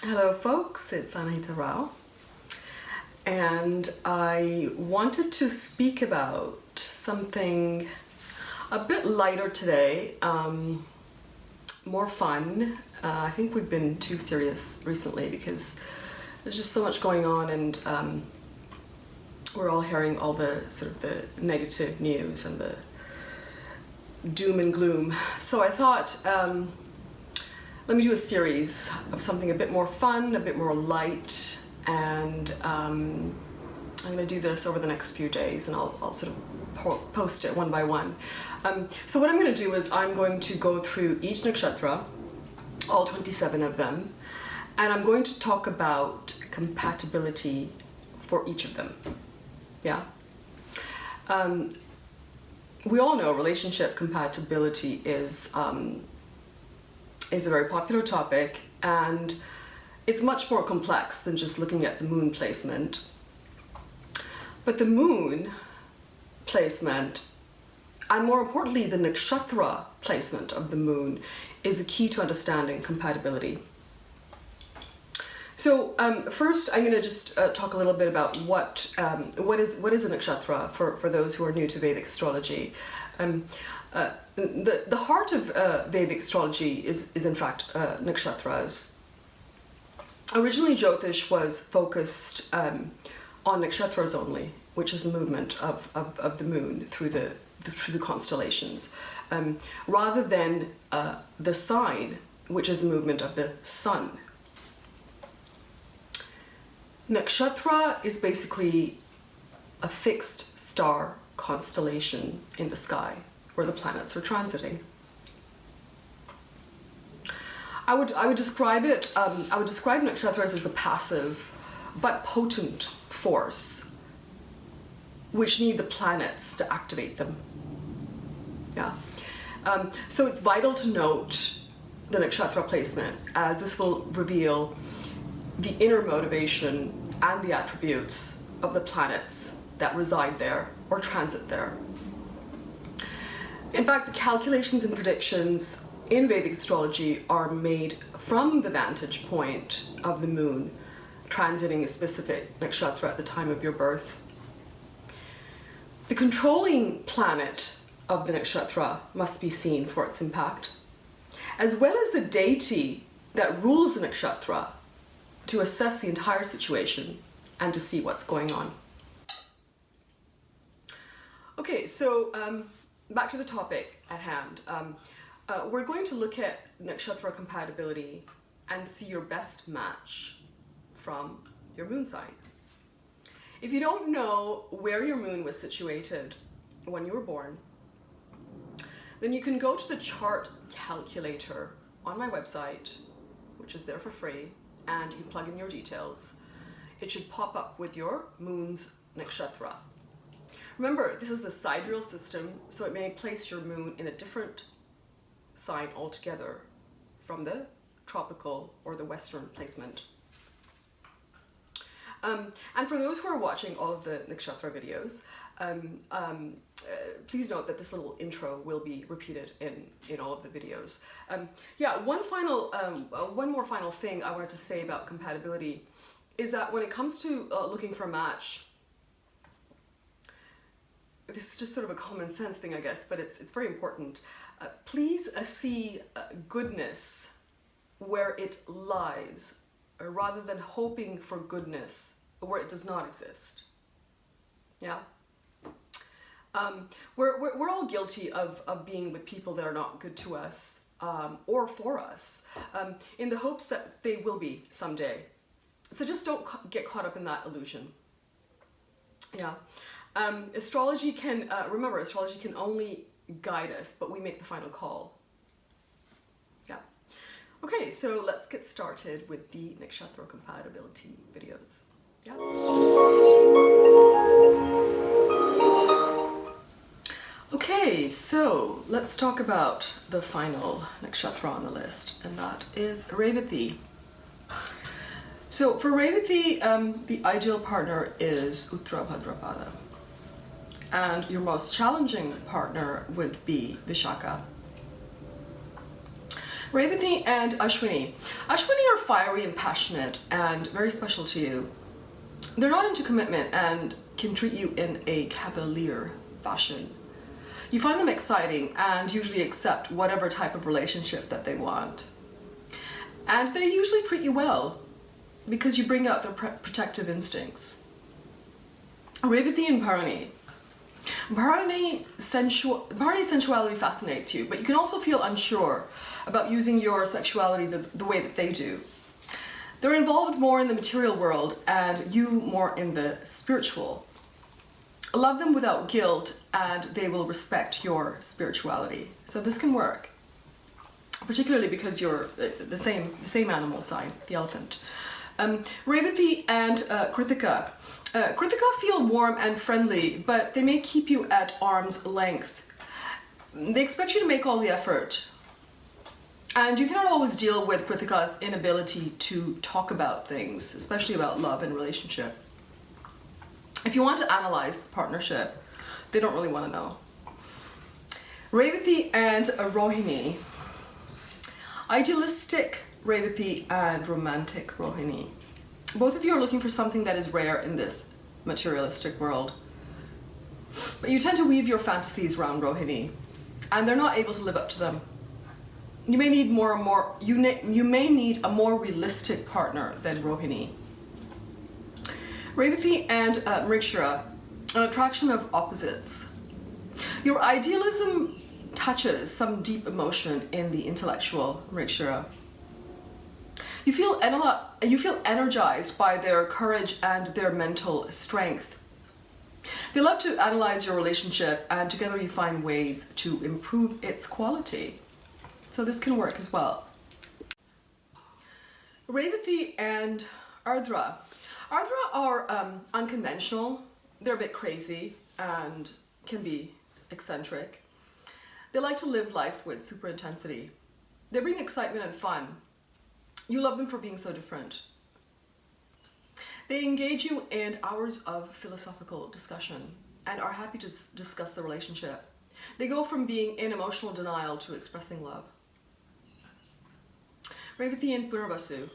Hello folks, it's Anahita Rao, and I wanted to speak about something a bit lighter today, more fun. I think we've been too serious recently because there's just so much going on, and we're all hearing all the sort of the negative news and the doom and gloom. So I thought, let me do a series of something a bit more fun, a bit more light, and I'm going to do this over the next few days, and I'll sort of post it one by one. So what I'm going to do is I'm going to go through each nakshatra, all 27 of them, and I'm going to talk about compatibility for each of them. Yeah. We all know relationship compatibility is a very popular topic, and it's much more complex than just looking at the moon placement. But the moon placement, and more importantly the nakshatra placement of the moon, is the key to understanding compatibility. So first I'm going to just talk a little bit about what is a nakshatra for those who are new to Vedic astrology. The heart of Vedic astrology is in fact nakshatras. Originally Jyotish was focused on nakshatras only, which is the movement of the moon through the constellations, rather than the sign, which is the movement of the sun. Nakshatra is basically a fixed star constellation in the sky where the planets are transiting. I would describe it. I would describe nakshatras as the passive but potent force which need the planets to activate them. Yeah. So it's vital to note the nakshatra placement, as this will reveal the inner motivation and the attributes of the planets that reside there or transit there. In fact, the calculations and predictions in Vedic astrology are made from the vantage point of the moon transiting a specific nakshatra at the time of your birth. The controlling planet of the nakshatra must be seen for its impact, as well as the deity that rules the nakshatra, to assess the entire situation and to see what's going on. Okay, so back to the topic at hand. We're going to look at nakshatra compatibility and see your best match from your moon sign. If you don't know where your moon was situated when you were born, then you can go to the chart calculator on my website, which is there for free, and you plug in your details. It should pop up with your moon's nakshatra. Remember, this is the sidereal system, so it may place your moon in a different sign altogether from the tropical or the western placement. And for those who are watching all of the nakshatra videos, please note that this little intro will be repeated in all of the videos. Yeah, one more final thing I wanted to say about compatibility is that when it comes to looking for a match, this is just sort of a common sense thing, I guess, but it's very important. Please see goodness where it lies, rather than hoping for goodness where it does not exist. Yeah. We're all guilty of being with people that are not good to us or for us, in the hopes that they will be someday. So just don't get caught up in that illusion. Yeah. Astrology can, remember, astrology can only guide us, but we make the final call. Yeah. Okay, so let's get started with the nakshatra compatibility videos. Yeah. Okay, so let's talk about the final nakshatra on the list, and that is Revathi. So for Revathi, the ideal partner is Uttara Bhadrapada, and your most challenging partner would be Vishaka. Revathi and Ashwini. Ashwini are fiery and passionate and very special to you. They're not into commitment and can treat you in a cavalier fashion. You find them exciting and usually accept whatever type of relationship that they want. And they usually treat you well because you bring out their protective instincts. Revathi and Bharani. Bharani sensuality fascinates you, but you can also feel unsure about using your sexuality the way that they do. They're involved more in the material world and you more in the spiritual. Love them without guilt and they will respect your spirituality. So this can work, particularly because you're the same animal sign, the elephant. Revathi and Krithika. Krithika feel warm and friendly, but they may keep you at arm's length. They expect you to make all the effort. And you cannot always deal with Krithika's inability to talk about things, especially about love and relationship. If you want to analyze the partnership, they don't really want to know. Revathi and Rohini. Idealistic Revathi and romantic Rohini. Both of you are looking for something that is rare in this materialistic world. But you tend to weave your fantasies around Rohini, and they're not able to live up to them. You may need you may need a more realistic partner than Rohini. Revathi and Mrigashira, an attraction of opposites. Your idealism touches some deep emotion in the intellectual Mrigashira. You feel energized by their courage and their mental strength. They love to analyze your relationship and together you find ways to improve its quality. So this can work as well. Revathi and Ardra. Ardra are unconventional. They're a bit crazy and can be eccentric. They like to live life with super intensity. They bring excitement and fun. You love them for being so different. They engage you in hours of philosophical discussion and are happy to discuss the relationship. They go from being in emotional denial to expressing love. Revathi and Punarvasu.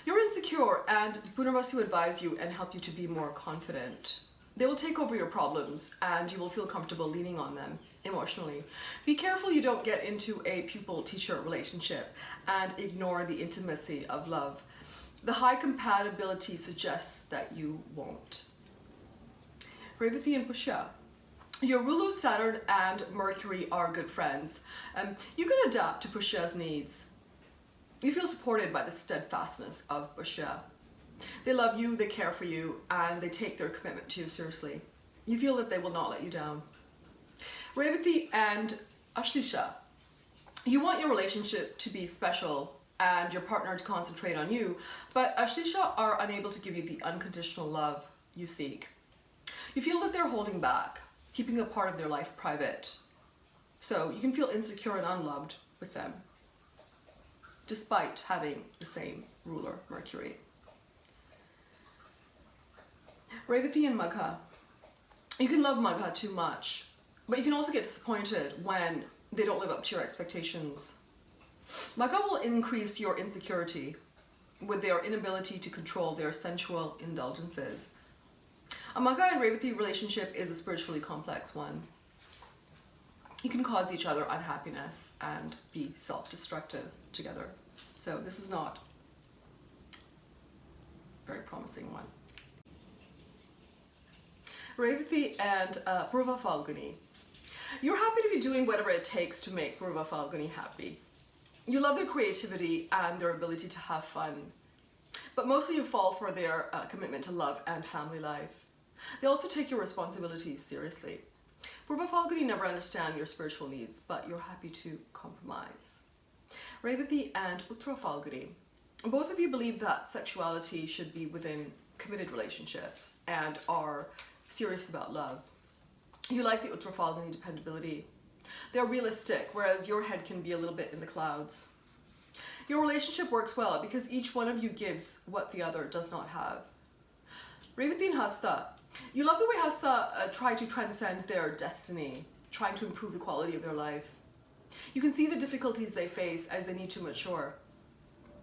You're insecure and Punarvasu advise you and help you to be more confident. They will take over your problems and you will feel comfortable leaning on them emotionally. Be careful you don't get into a pupil-teacher relationship and ignore the intimacy of love. The high compatibility suggests that you won't. Revathi and Pushya. Your rulers Saturn and Mercury are good friends. You can adapt to Pushya's needs. You feel supported by the steadfastness of Pushya. They love you, they care for you, and they take their commitment to you seriously. You feel that they will not let you down. Revathi and Ashlisha. You want your relationship to be special and your partner to concentrate on you, but Ashlisha are unable to give you the unconditional love you seek. You feel that they're holding back, keeping a part of their life private. So you can feel insecure and unloved with them, despite having the same ruler, Mercury. Revathi and Magha. You can love Magha too much, but you can also get disappointed when they don't live up to your expectations. Magha will increase your insecurity with their inability to control their sensual indulgences. A Magha and Revathi relationship is a spiritually complex one. You can cause each other unhappiness and be self-destructive together. So this is not a very promising one. Revathi and Purva Falguni. You're happy to be doing whatever it takes to make Purva Falguni happy. You love their creativity and their ability to have fun. But mostly you fall for their commitment to love and family life. They also take your responsibilities seriously. Purva Falguni never understand your spiritual needs, but you're happy to compromise. Revathi and Uttra Falguni. Both of you believe that sexuality should be within committed relationships and are serious about love. You like the Uttra Falguni dependability. They're realistic, whereas your head can be a little bit in the clouds. Your relationship works well because each one of you gives what the other does not have. Revathi and Hasta. You love the way Hasta try to transcend their destiny, trying to improve the quality of their life. You can see the difficulties they face as they need to mature.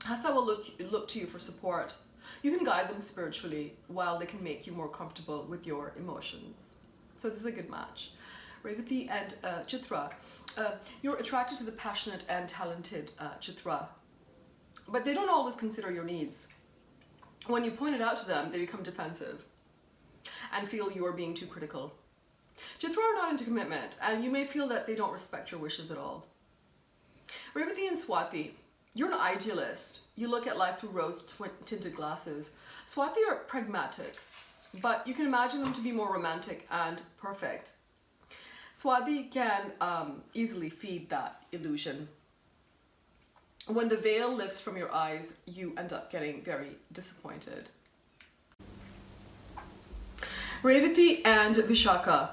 Hasta will look to you for support. You can guide them spiritually while they can make you more comfortable with your emotions. So this is a good match. Revathi and Chitra, you're attracted to the passionate and talented Chitra, but they don't always consider your needs. When you point it out to them, they become defensive and feel you are being too critical. Chitra are not into commitment, and you may feel that they don't respect your wishes at all. Revathi and Swati, you're an idealist. You look at life through rose-tinted glasses. Swati are pragmatic, but you can imagine them to be more romantic and perfect. Swati can easily feed that illusion. When the veil lifts from your eyes, you end up getting very disappointed. Revathi and Vishaka.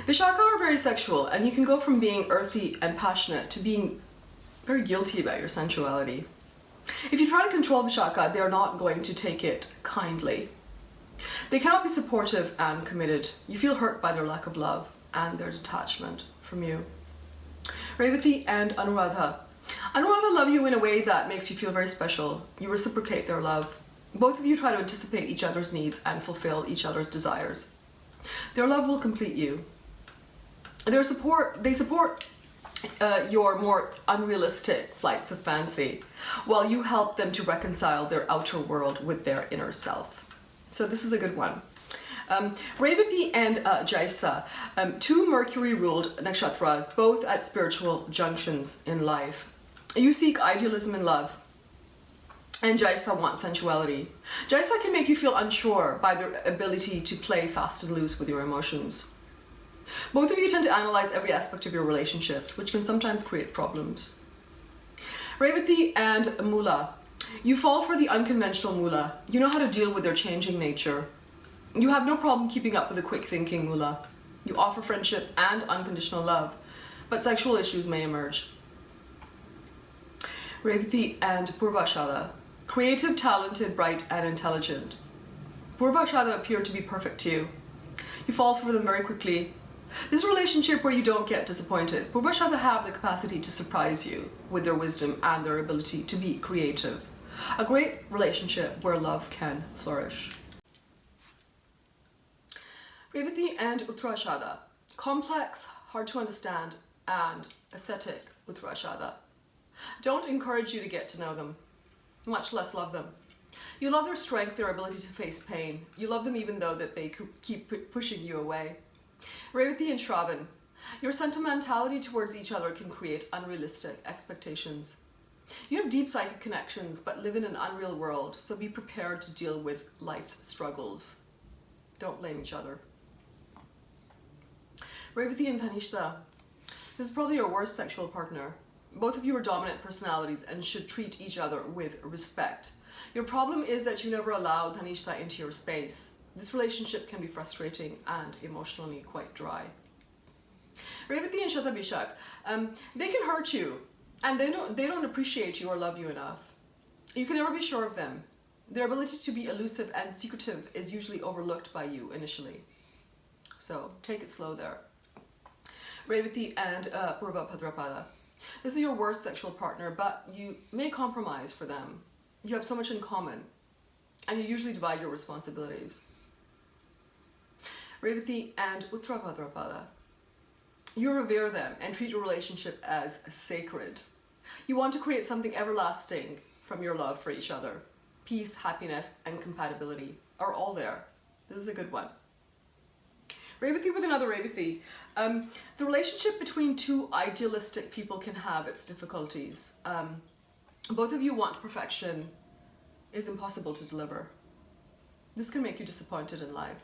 Vishaka are very sexual, and you can go from being earthy and passionate to being very guilty about your sensuality. If you try to control Vishaka, they are not going to take it kindly. They cannot be supportive and committed. You feel hurt by their lack of love and their detachment from you. Revathi and Anuradha. Anuradha love you in a way that makes you feel very special. You reciprocate their love. Both of you try to anticipate each other's needs and fulfill each other's desires. Their love will complete you. They support your more unrealistic flights of fancy, while you help them to reconcile their outer world with their inner self. So this is a good one. Revathi and Jaisa, two Mercury-ruled nakshatras, both at spiritual junctions in life. You seek idealism in love, and Jaisa wants sensuality. Jaisa can make you feel unsure by their ability to play fast and loose with your emotions. Both of you tend to analyze every aspect of your relationships, which can sometimes create problems. Revathi and Mula. You fall for the unconventional Mula. You know how to deal with their changing nature. You have no problem keeping up with the quick-thinking Mula. You offer friendship and unconditional love, but sexual issues may emerge. Revathi and Purvashada. Creative, talented, bright, and intelligent. Purvashada appear to be perfect to you. You fall for them very quickly. This is a relationship where you don't get disappointed. Purvashada have the capacity to surprise you with their wisdom and their ability to be creative. A great relationship where love can flourish. Revathi and Uttarashada. Complex, hard to understand, and ascetic Uttarashada. Don't encourage you to get to know them, much less love them. You love their strength, their ability to face pain. You love them even though that they keep pushing you away. Revathi and Shravan. Your sentimentality towards each other can create unrealistic expectations. You have deep psychic connections but live in an unreal world, so be prepared to deal with life's struggles. Don't blame each other. Revathi and Dhanishta. This is probably your worst sexual partner. Both of you are dominant personalities and should treat each other with respect. Your problem is that you never allow Dhanishta into your space. This relationship can be frustrating and emotionally quite dry. Revathi and Shatabhishak. They can hurt you, and they don't appreciate you or love you enough. You can never be sure of them. Their ability to be elusive and secretive is usually overlooked by you initially. So take it slow there. Revathi and Purva Bhadrapada. This is your worst sexual partner, but you may compromise for them. You have so much in common, and you usually divide your responsibilities. Revathi and Uttara Bhadrapada. You revere them and treat your relationship as sacred. You want to create something everlasting from your love for each other. Peace, happiness, and compatibility are all there. This is a good one. Revathi with another Revathi. The relationship between two idealistic people can have its difficulties. Both of you want perfection is impossible to deliver. This can make you disappointed in life.